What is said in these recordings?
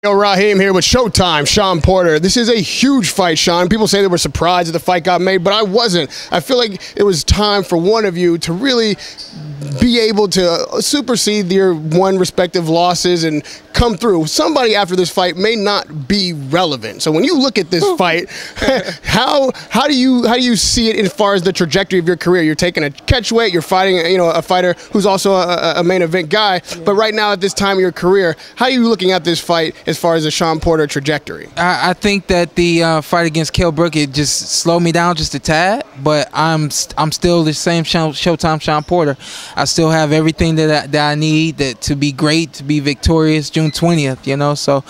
Yo, Raheem here with Showtime, Shawn Porter. This is a huge fight, Shawn. People say they were surprised that the fight got made, but I wasn't. I feel like it was time for one of you to really be able to supersede your respective losses and come through. Somebody after this fight may not be relevant. So when you look at this fight, how do you see it as far as the trajectory of your career? You're taking a catchweight, you're fighting a fighter who's also a main event guy. But right now at this time of your career, how are you looking at this fight as far as the Shawn Porter trajectory? I think that the fight against Kell Brook, it just slowed me down just a tad, but I'm still the same Showtime Shawn Porter. I still have everything that I need to be great, to be victorious June 20th, you know. So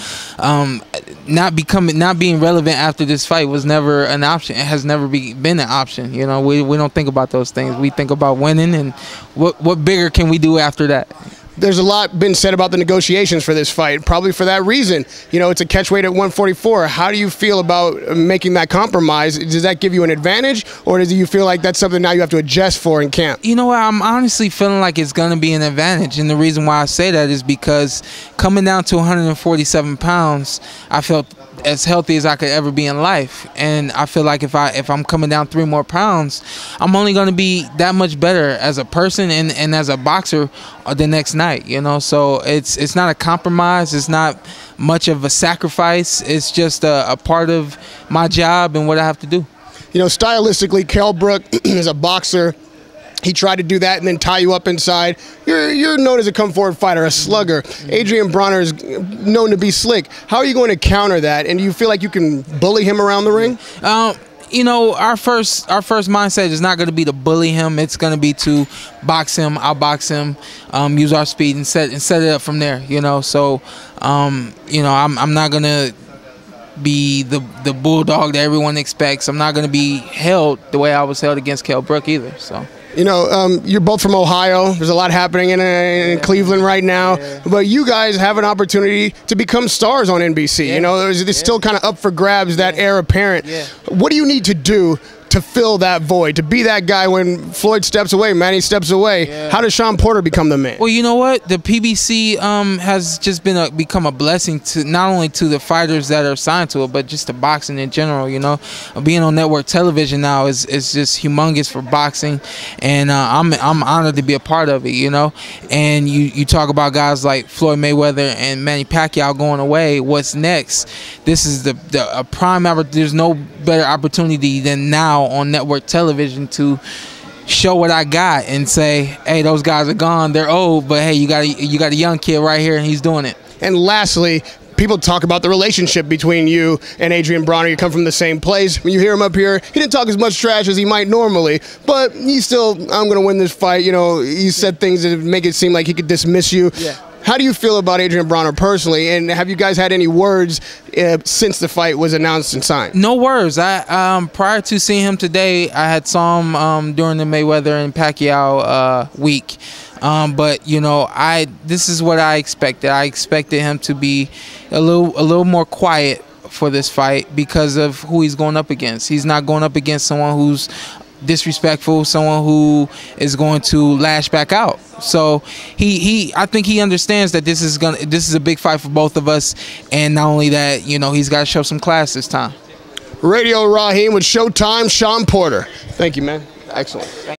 not being relevant after this fight was never an option. It has never been an option, you know. We don't think about those things. We think about winning and what bigger can we do after that. There's a lot been said about the negotiations for this fight, probably for that reason. You know, it's a catchweight at 144. How do you feel about making that compromise? Does that give you an advantage, or do you feel like that's something now you have to adjust for in camp? You know what, I'm honestly feeling like it's going to be an advantage, and the reason why I say that is because coming down to 147 pounds, I felt as healthy as I could ever be in life, and I feel like if I'm coming down 3 more pounds, I'm only going to be that much better as a person and as a boxer the next night, you know. So it's not a compromise, it's not much of a sacrifice, it's just a part of my job and what I have to do. You know, stylistically, Kell Brook is a boxer. He tried to do that and then tie you up inside. You're known as a come-forward fighter, a slugger. Adrien Broner is known to be slick. How are you going to counter that? And do you feel like you can bully him around the ring? You know, our first mindset is not going to be to bully him. It's going to be to box him, outbox him, use our speed and set it up from there. You know, so you know, I'm not going to be the bulldog that everyone expects. I'm not going to be held the way I was held against Kell Brook either. So. You know, you're both from Ohio. There's a lot happening in Cleveland right now. Yeah. But you guys have an opportunity to become stars on NBC. Yeah. You know, it's still kind of up for grabs, that heir apparent. Yeah. What do you need to do to fill that void, to be that guy when Floyd steps away, Manny steps away? Yeah. How does Shawn Porter become the man? Well, you know what? The PBC has just become a blessing to not only to the fighters that are signed to it, but just to boxing in general. You know, being on network television now is just humongous for boxing, and I'm honored to be a part of it. You know, and you talk about guys like Floyd Mayweather and Manny Pacquiao going away. What's next? This is a prime. There's no better opportunity than now on network television to show what I got and say, hey, those guys are gone, they're old, but hey, you got a young kid right here and he's doing it. And lastly, people talk about the relationship between you and Adrien Broner. You come from the same place. When you hear him up here, he didn't talk as much trash as he might normally, but he's still, I'm going to win this fight. You know, he said things that make it seem like he could dismiss you. Yeah. How do you feel about Adrien Broner personally, and have you guys had any words since the fight was announced and signed? No words. Prior to seeing him today, I had saw him during the Mayweather and Pacquiao week. But you know, this is what I expected. I expected him to be a little more quiet for this fight because of who he's going up against. He's not going up against someone who's disrespectful, someone who is going to lash back out. So I think he understands that this is a big fight for both of us, and not only that, you know, he's got to show some class this time. Radio Raheem with Showtime, Shawn Porter. Thank you, man. Excellent.